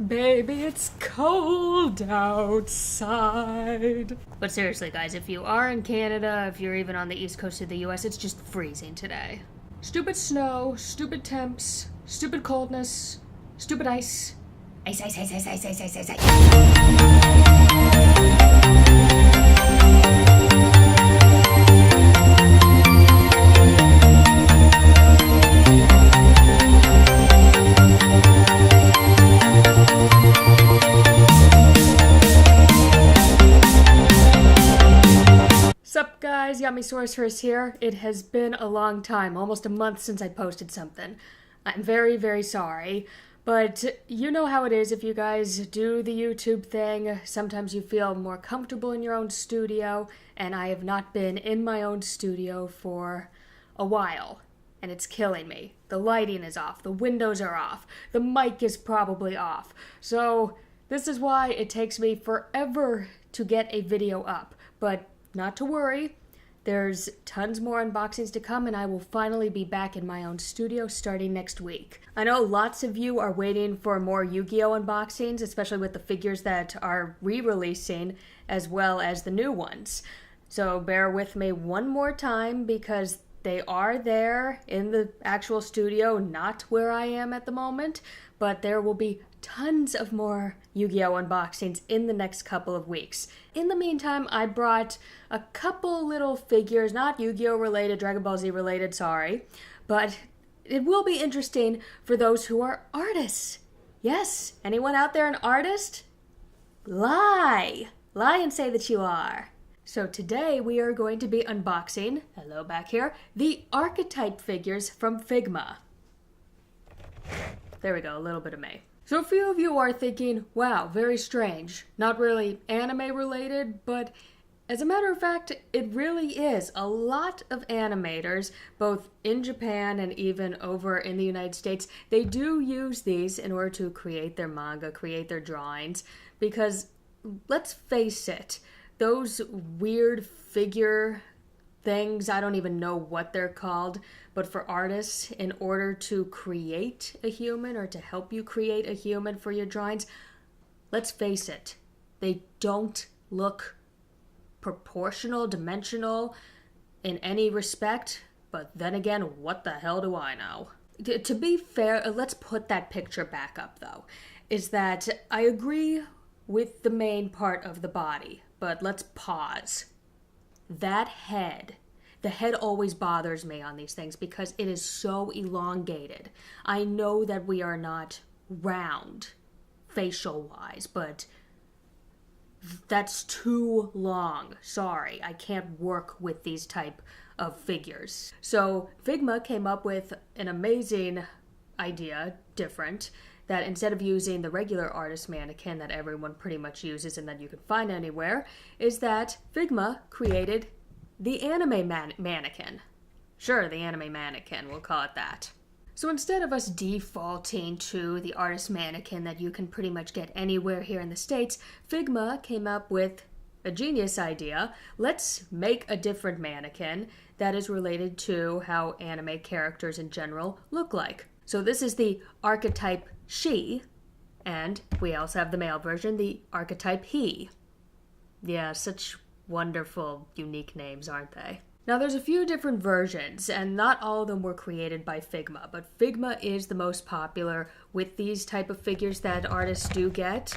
Baby, it's cold outside. But seriously, guys, if you are in Canada, if you're even on the east coast of the US, it's just freezing today. Stupid snow, stupid temps, stupid coldness, stupid ice. Ice, ice, ice, ice, ice, ice, ice, ice, Sup guys, Yami Sorceress here. It has been a long time, almost a month since I posted something. I'm very, very sorry, but you know how it is if you guys do the YouTube thing. Sometimes you feel more comfortable in your own studio, and I have not been in my own studio for a while, and it's killing me. The lighting is off, the windows are off, the mic is probably off, so this is why it takes me forever to get a video up, but not to worry, there's tons more unboxings to come and I will finally be back in my own studio starting next week. I know lots of you are waiting for more Yu-Gi-Oh! Unboxings, especially with the figures that are re-releasing as well as the new ones. So bear with me one more time because they are there in the actual studio, not where I am at the moment, but there will be tons of more Yu-Gi-Oh! Unboxings in the next couple of weeks. In the meantime, I brought a couple little figures, not Yu-Gi-Oh! Related, Dragon Ball Z related, sorry, but it will be interesting for those who are artists. Yes, anyone out there an artist? Lie! Lie and say that you are. So today we are going to be unboxing, hello back here, the Archetype figures from Figma. There we go, a little bit of me. So a few of you are thinking, wow, very strange. Not really anime related, but as a matter of fact, it really is. A lot of animators, both in Japan and even over in the United States, they do use these in order to create their manga, create their drawings, because let's face it, those weird figure things, I don't even know what they're called, but for artists, in order to create a human or to help you create a human for your drawings, let's face it, they don't look proportional, dimensional in any respect, but then again, what the hell do I know? To be fair, let's put that picture back up though, is that I agree with the main part of the body, but let's pause. That head, the head always bothers me on these things because it is so elongated. I know that we are not round facial-wise, but that's too long. Sorry, I can't work with these type of figures. So Figma came up with an amazing idea, different, that instead of using the regular artist mannequin that everyone pretty much uses and that you can find anywhere, is that Figma created the anime mannequin. Sure, the anime mannequin, we'll call it that. So instead of us defaulting to the artist mannequin that you can pretty much get anywhere here in the States, Figma came up with a genius idea. Let's make a different mannequin that is related to how anime characters in general look like. So this is the archetype she, and we also have the male version, the archetype he. Yeah, such wonderful, unique names, aren't they? Now there's a few different versions, and not all of them were created by Figma, but Figma is the most popular with these type of figures that artists do get.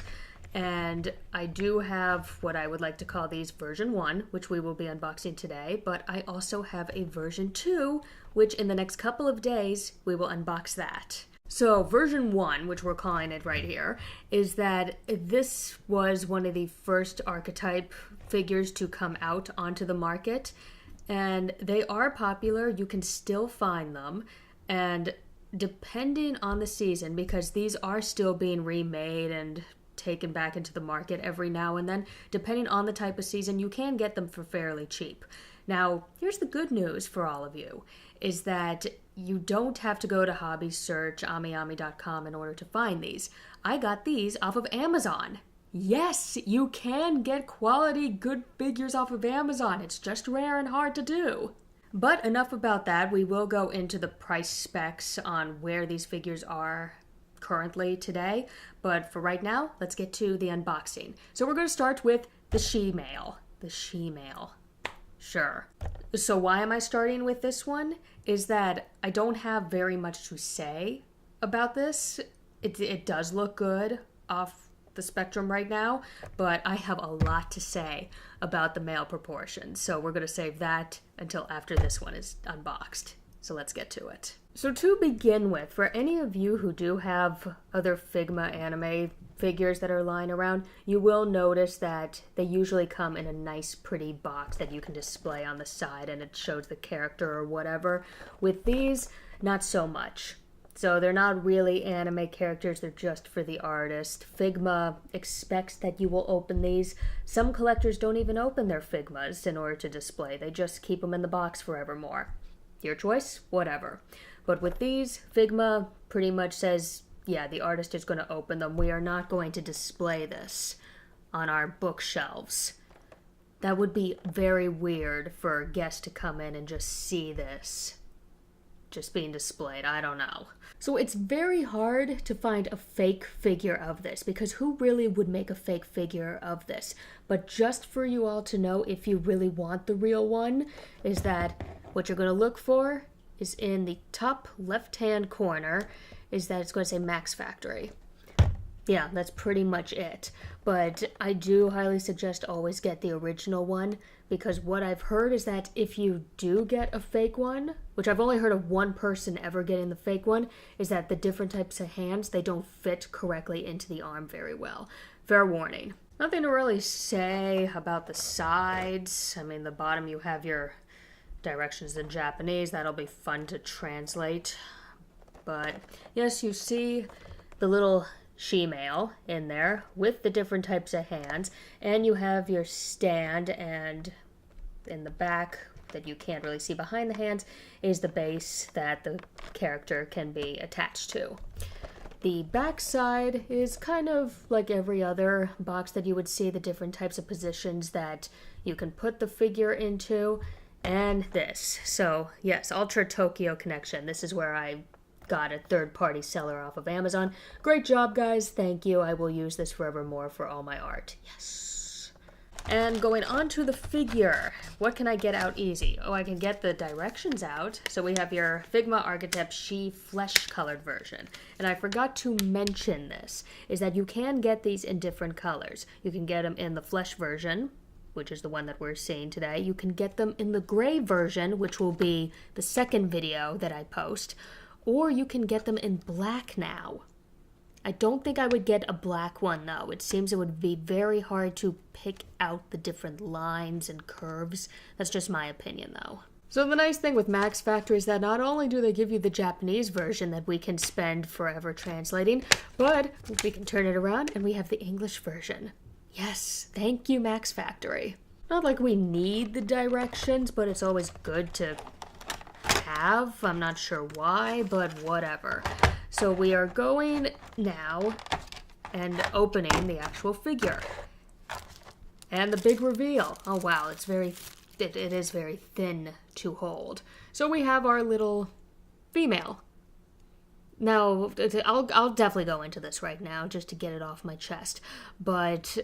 And I do have what I would like to call these version 1, which we will be unboxing today, but I also have a version 2, which in the next couple of days, we will unbox that. So version 1, which we're calling it right here, is that this was one of the first archetype figures to come out onto the market, and they are popular. You can still find them, and depending on the season, because these are still being remade and taken back into the market every now and then, depending on the type of season, you can get them for fairly cheap. Now, here's the good news for all of you, is that you don't have to go to hobby search, amiyami.com in order to find these. I got these off of Amazon. Yes, you can get quality good figures off of Amazon. It's just rare and hard to do. But enough about that. We will go into the price specs on where these figures are currently today. But for right now, let's get to the unboxing. So we're going to start with the she-male. The she-male. Sure. So why am I starting with this one? Is that I don't have very much to say about this. It does look good off the spectrum right now, but I have a lot to say about the male proportions. So we're going to save that until after this one is unboxed. So let's get to it. So to begin with, for any of you who do have other Figma anime figures that are lying around, you will notice that they usually come in a nice pretty box that you can display on the side and it shows the character or whatever. With these, not so much. So they're not really anime characters, they're just for the artist. Figma expects that you will open these. Some collectors don't even open their Figmas in order to display. They just keep them in the box forevermore. Your choice, whatever. But with these, Figma pretty much says, yeah, the artist is going to open them. We are not going to display this on our bookshelves. That would be very weird for guests to come in and just see this just being displayed. I don't know. So it's very hard to find a fake figure of this because who really would make a fake figure of this? But just for you all to know, if you really want the real one, is that what you're going to look for is in the top left-hand corner is that it's going to say MaxFactory. Yeah, that's pretty much it. But I do highly suggest always get the original one because what I've heard is that if you do get a fake one, which I've only heard of one person ever getting the fake one, is that the different types of hands, they don't fit correctly into the arm very well. Fair warning. Nothing to really say about the sides. I mean, the bottom you have your directions in Japanese. That'll be fun to translate. But yes, you see the little she-male in there with the different types of hands, and you have your stand, and in the back that you can't really see behind the hands is the base that the character can be attached to. The back side is kind of like every other box that you would see, the different types of positions that you can put the figure into, and this. So yes, Ultra Tokyo Connection. This is where I got a third-party seller off of Amazon. Great job, guys. Thank you. I will use this forevermore for all my art. Yes. And going on to the figure. What can I get out easy? Oh, I can get the directions out. So we have your Figma Archetype She flesh-colored version. And I forgot to mention this, is that you can get these in different colors. You can get them in the flesh version, which is the one that we're seeing today. You can get them in the gray version, which will be the second video that I post. Or you can get them in black now. I don't think I would get a black one, though. It seems it would be very hard to pick out the different lines and curves. That's just my opinion, though. So the nice thing with MaxFactory is that not only do they give you the Japanese version that we can spend forever translating, but we can turn it around and we have the English version. Yes, thank you, MaxFactory. Not like we need the directions, but it's always good to have. I'm not sure why, but whatever. So we are going now and opening the actual figure. And the big reveal. Oh wow, it is very thin to hold. So we have our little female. Now, I'll definitely go into this right now just to get it off my chest. But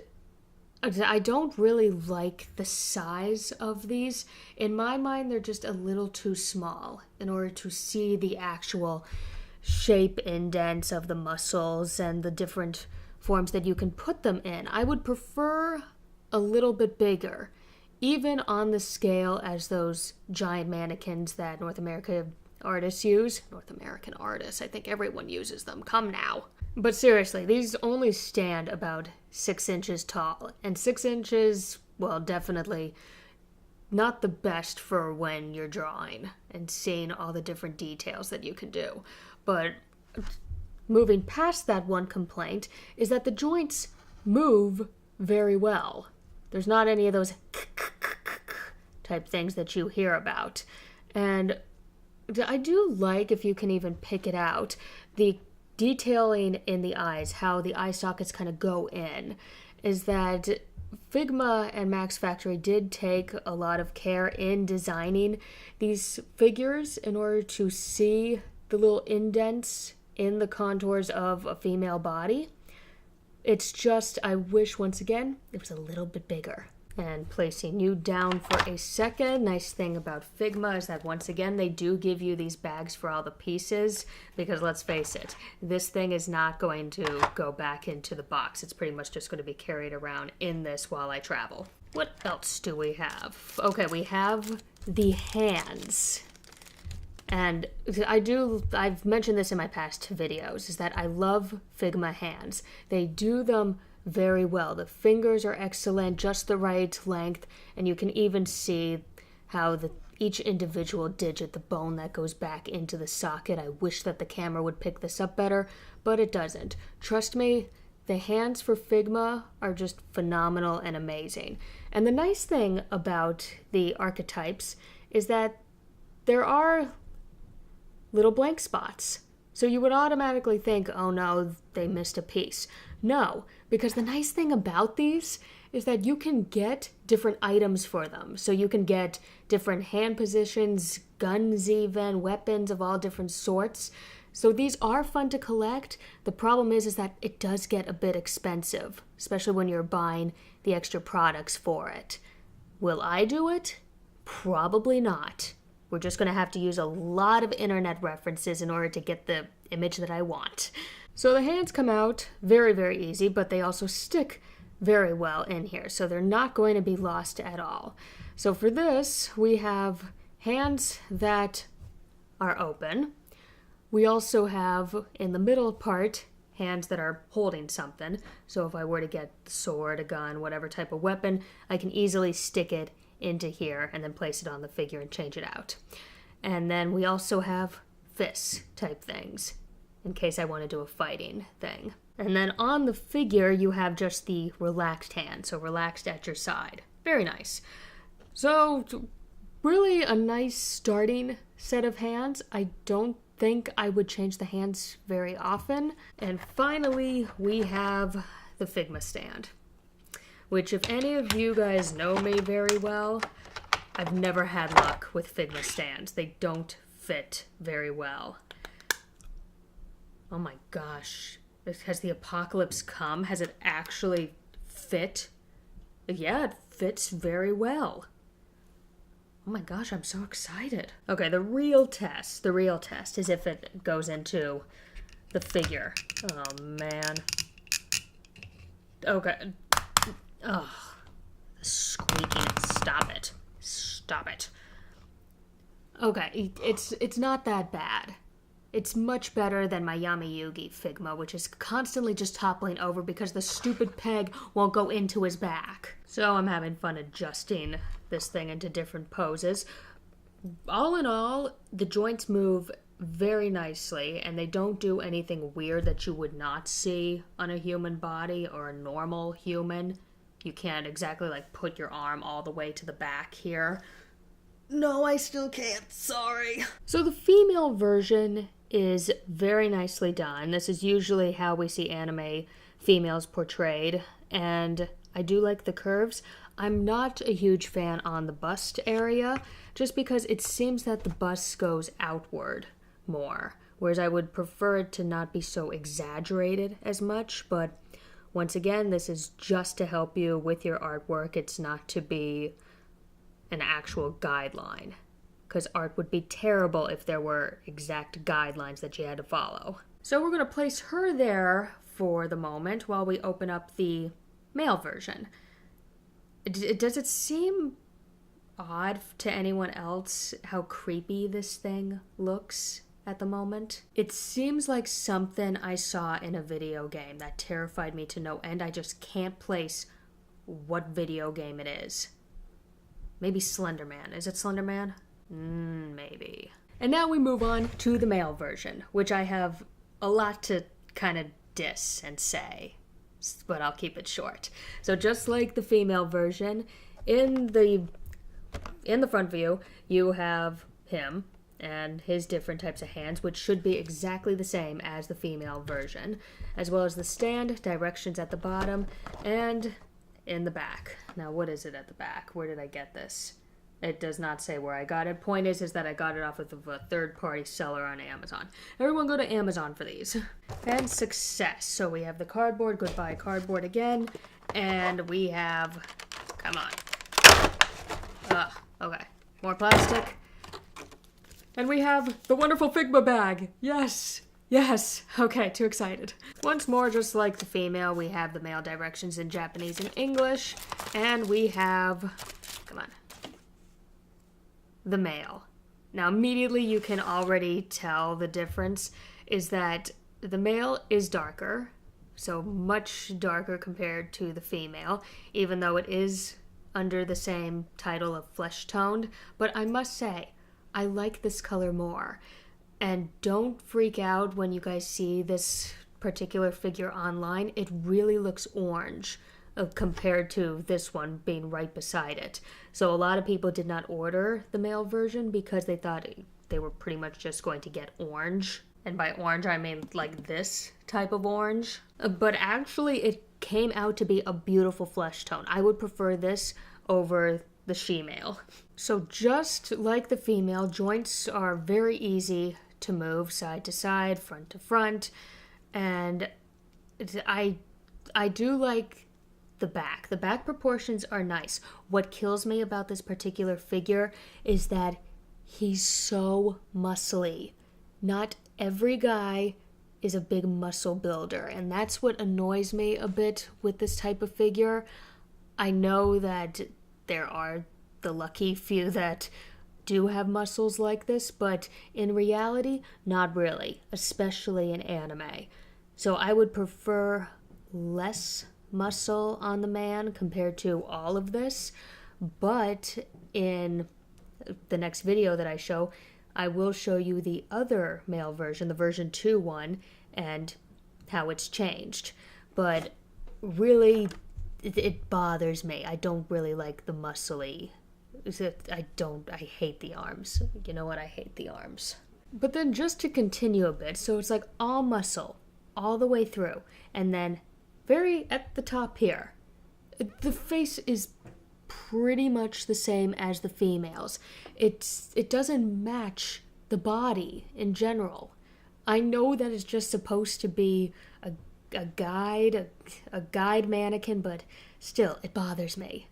I don't really like the size of these. In my mind, they're just a little too small in order to see the actual shape indents of the muscles and the different forms that you can put them in. I would prefer a little bit bigger, even on the scale as those giant mannequins that North American artists use. North American artists, I think everyone uses them. Come now. But seriously, these only stand about 6 inches tall. And 6 inches, well, definitely not the best for when you're drawing and seeing all the different details that you can do. But moving past that one complaint is that the joints move very well. There's not any of those type things that you hear about. And I do like, if you can even pick it out, the detailing in the eyes, how the eye sockets kind of go in, is that Figma and MaxFactory did take a lot of care in designing these figures in order to see the little indents in the contours of a female body. It's just, I wish, once again, it was a little bit bigger. And placing you down for a second. Nice thing about Figma is that once again, they do give you these bags for all the pieces, because let's face it, this thing is not going to go back into the box. It's pretty much just going to be carried around in this while I travel. What else do we have? Okay, we have the hands. And I've mentioned this in my past videos, is that I love Figma hands. They do them very well. The fingers are excellent, just the right length, and you can even see how each individual digit, the bone that goes back into the socket. I wish that the camera would pick this up better, but it doesn't. Trust me, the hands for Figma are just phenomenal and amazing. And the nice thing about the archetypes is that there are little blank spots. So you would automatically think, oh no, they missed a piece. No, because the nice thing about these is that you can get different items for them. So you can get different hand positions, guns even, weapons of all different sorts. So these are fun to collect. The problem is that it does get a bit expensive, especially when you're buying the extra products for it. Will I do it? Probably not. We're just going to have to use a lot of internet references in order to get the image that I want. So the hands come out very, very easy, but they also stick very well in here. So they're not going to be lost at all. So for this, we have hands that are open. We also have, in the middle part, hands that are holding something. So if I were to get a sword, a gun, whatever type of weapon, I can easily stick it into here and then place it on the figure and change it out. And then we also have fists type things in case I want to do a fighting thing. And then on the figure you have just the relaxed hand, so relaxed at your side. Very nice. So really a nice starting set of hands. I don't think I would change the hands very often. And finally we have the Figma stand, which if any of you guys know me very well, I've never had luck with Figma stands. They don't fit very well. Oh my gosh. Has the apocalypse come? Has it actually fit? Yeah, it fits very well. Oh my gosh, I'm so excited. Okay, the real test is if it goes into the figure. Oh man. Okay. Oh, the squeaking. Stop it. Okay, it's not that bad. It's much better than my Yami Figma, which is constantly just toppling over because the stupid peg won't go into his back. So I'm having fun adjusting this thing into different poses. All in all, the joints move very nicely, and they don't do anything weird that you would not see on a human body or a normal human. You can't exactly like put your arm all the way to the back here. No, I still can't, sorry. So the female version is very nicely done. This is usually how we see anime females portrayed, and I do like the curves. I'm not a huge fan on the bust area, just because it seems that the bust goes outward more, whereas I would prefer it to not be so exaggerated as much, but once again, this is just to help you with your artwork. It's not to be an actual guideline, because art would be terrible if there were exact guidelines that you had to follow. So we're going to place her there for the moment while we open up the male version. Does it seem odd to anyone else how creepy this thing looks at the moment? It seems like something I saw in a video game that terrified me to no end. I just can't place what video game it is. Maybe Slender Man. Is it Slender Man? Maybe. And now we move on to the male version, which I have a lot to kind of diss and say, but I'll keep it short. So just like the female version, in the front view, you have him and his different types of hands, which should be exactly the same as the female version, as well as the stand, directions at the bottom, and in the back. Now, what is it at the back? Where did I get this? It does not say where I got it. Point is that I got it off of a third-party seller on Amazon. Everyone go to Amazon for these. And success. So we have the cardboard. Goodbye cardboard again. And we have... Come on. Okay. More plastic. And we have the wonderful Figma bag. Yes. Yes. Okay, too excited. Once more, just like the female, we have the male directions in Japanese and English. And we have... Come on. The male. Now immediately you can already tell the difference is that the male is darker, so much darker compared to the female, even though it is under the same title of flesh toned. But I must say, I like this color more. And don't freak out when you guys see this particular figure online. It really looks orange compared to this one being right beside it. So a lot of people did not order the male version because they thought they were pretty much just going to get orange. And by orange, I mean like this type of orange. But actually, it came out to be a beautiful flesh tone. I would prefer this over the she-male. So just like the female, joints are very easy to move side to side, front to front. And I do like the back. The back proportions are nice. What kills me about this particular figure is that he's so muscly. Not every guy is a big muscle builder, and that's what annoys me a bit with this type of figure. I know that there are the lucky few that do have muscles like this, but in reality, not really, especially in anime. So I would prefer less muscle on the man compared to all of this, but in the next video that I show, I will show you the other male version, the version 2 one, and how it's changed. But really, it bothers me. I don't really like the muscly. I hate the arms. You know what? I hate the arms. But then just to continue a bit, so it's like all muscle all the way through, and then very at the top here, the face is pretty much the same as the females. It doesn't match the body in general. I know that it's just supposed to be a guide mannequin, but still, it bothers me.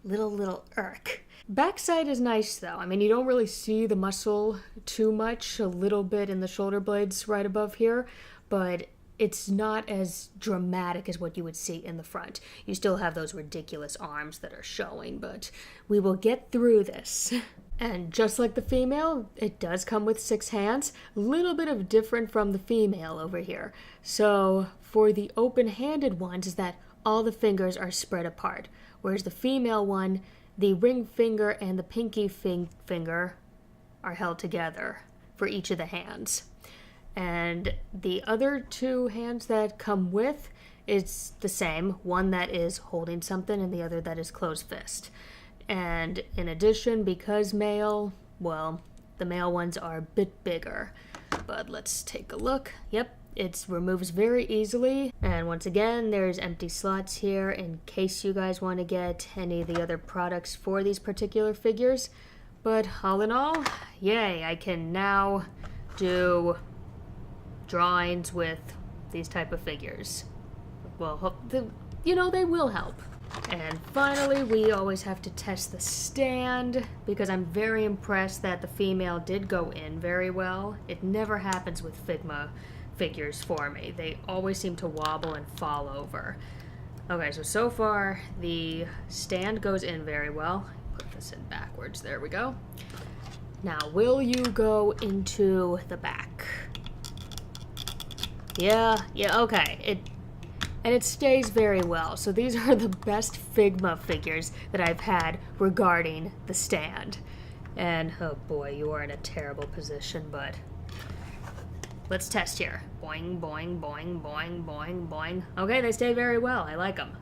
Little irk. Backside is nice though. I mean, you don't really see the muscle too much, a little bit in the shoulder blades right above here, but it's not as dramatic as what you would see in the front. You still have those ridiculous arms that are showing, but we will get through this. And just like the female, it does come with 6 hands. A little bit of different from the female over here. So for the open-handed ones is that all the fingers are spread apart, whereas the female one, the ring finger and the pinky finger are held together for each of the hands. And the other 2 hands that come with, it's the same. One that is holding something and the other that is closed fist. And in addition, because male, well, the male ones are a bit bigger. But let's take a look. Yep, it removes very easily. And once again, there's empty slots here in case you guys want to get any of the other products for these particular figures. But all in all, yay, I can now do drawings with these type of figures. Well, they will help. And finally, we always have to test the stand, because I'm very impressed that the female did go in very well. It never happens with Figma figures for me. They always seem to wobble and fall over. Okay, so far, the stand goes in very well. Put this in backwards, there we go. Now, will you go into the back? Yeah, okay. It stays very well. So these are the best Figma figures that I've had regarding the stand. And oh boy, you are in a terrible position, but let's test here. Boing, boing, boing, boing, boing, boing. Okay, they stay very well. I like them.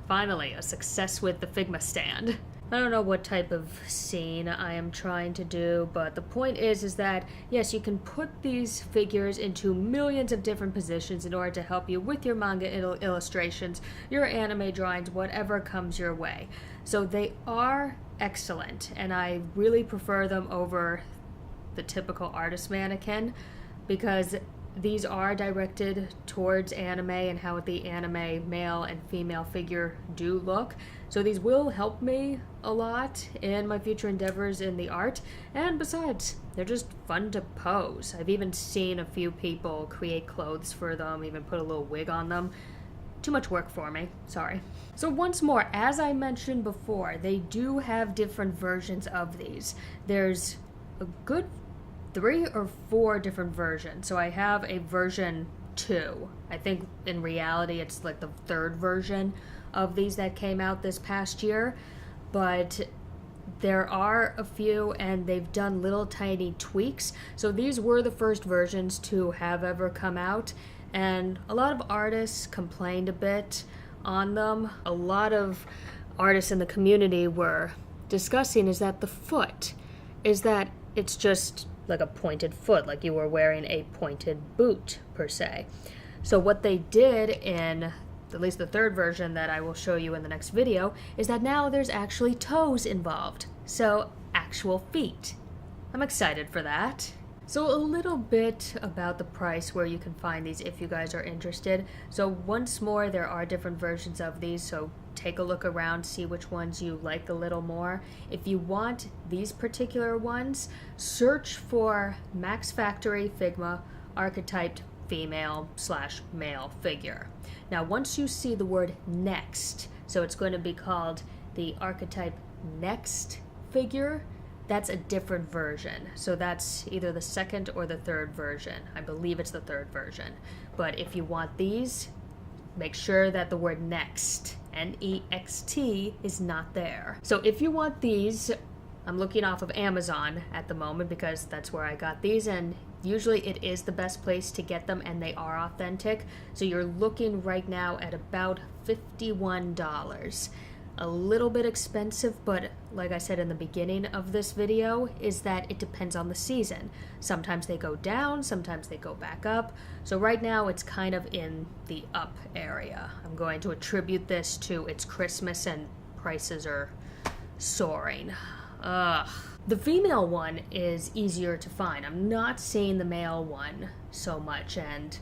Finally, a success with the Figma stand. I don't know what type of scene I am trying to do, but the point is that, yes, you can put these figures into millions of different positions in order to help you with your manga illustrations, your anime drawings, whatever comes your way. So they are excellent, and I really prefer them over the typical artist mannequin because these are directed towards anime and how the anime male and female figure do look. So these will help me a lot in my future endeavors in the art. And besides, they're just fun to pose. I've even seen a few people create clothes for them, even put a little wig on them. Too much work for me, sorry. So once more, as I mentioned before, they do have different versions of these. There's a good 3 or 4 different versions. So I have a version 2. I think in reality it's like the 3rd version of these that came out this past year, but there are a few and they've done little tiny tweaks. So these were the first versions to have ever come out, and a lot of artists complained a bit on them. A lot of artists in the community were discussing is that the foot, is that it's just like a pointed foot, like you were wearing a pointed boot per se. So what they did in at least the 3rd version that I will show you in the next video is that now there's actually toes involved. So actual feet. I'm excited for that. So a little bit about the price where you can find these if you guys are interested. So once more, there are different versions of these, so take a look around, see which ones you like a little more. If you want these particular ones, search for MaxFactory Figma Archetype female/male figure. Now once you see the word next, so it's going to be called the Archetype Next figure, that's a different version. So that's either the 2nd or the 3rd version. I believe it's the 3rd version. But if you want these, make sure that the word next, N-E-X-T, is not there. So if you want these, I'm looking off of Amazon at the moment because that's where I got these, and usually it is the best place to get them and they are authentic. So you're looking right now at about $51. A little bit expensive, but like I said in the beginning of this video, is that it depends on the season. Sometimes they go down, sometimes they go back up. So right now it's kind of in the up area. I'm going to attribute this to it's Christmas and prices are soaring. Ugh. The female one is easier to find. I'm not seeing the male one so much, and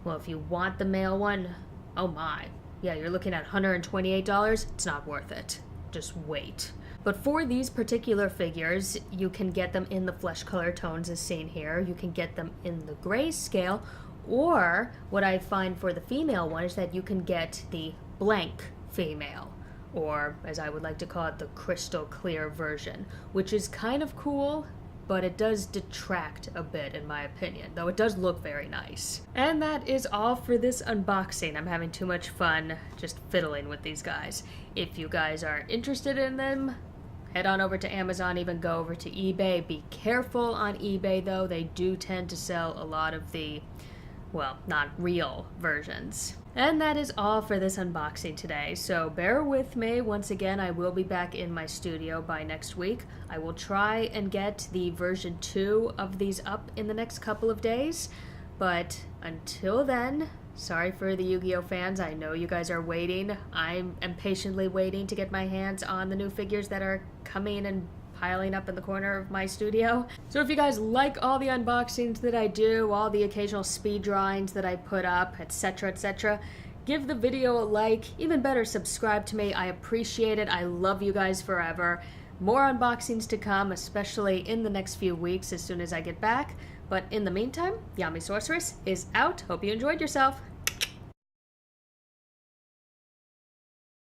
well, if you want the male one, oh my. Yeah, you're looking at $128. It's not worth it. Just wait. But for these particular figures, you can get them in the flesh color tones as seen here. You can get them in the grayscale, or what I find for the female one is that you can get the blank female, or as I would like to call it, the crystal clear version, which is kind of cool, but it does detract a bit in my opinion, though it does look very nice. And that is all for this unboxing. I'm having too much fun just fiddling with these guys. If you guys are interested in them, head on over to Amazon, even go over to eBay. Be careful on eBay though, they do tend to sell a lot of the, well, not real versions. And that is all for this unboxing today, so bear with me. Once again, I will be back in my studio by next week. I will try and get the version 2 of these up in the next couple of days, but until then, sorry for the Yu-Gi-Oh fans, I know you guys are waiting. I am patiently waiting to get my hands on the new figures that are coming and piling up in the corner of my studio. So if you guys like all the unboxings that I do, all the occasional speed drawings that I put up, etc., give the video a like. Even better, subscribe to me. I appreciate it. I love you guys forever. More unboxings to come, especially in the next few weeks as soon as I get back. But in the meantime, Yami Sorceress is out. Hope you enjoyed yourself.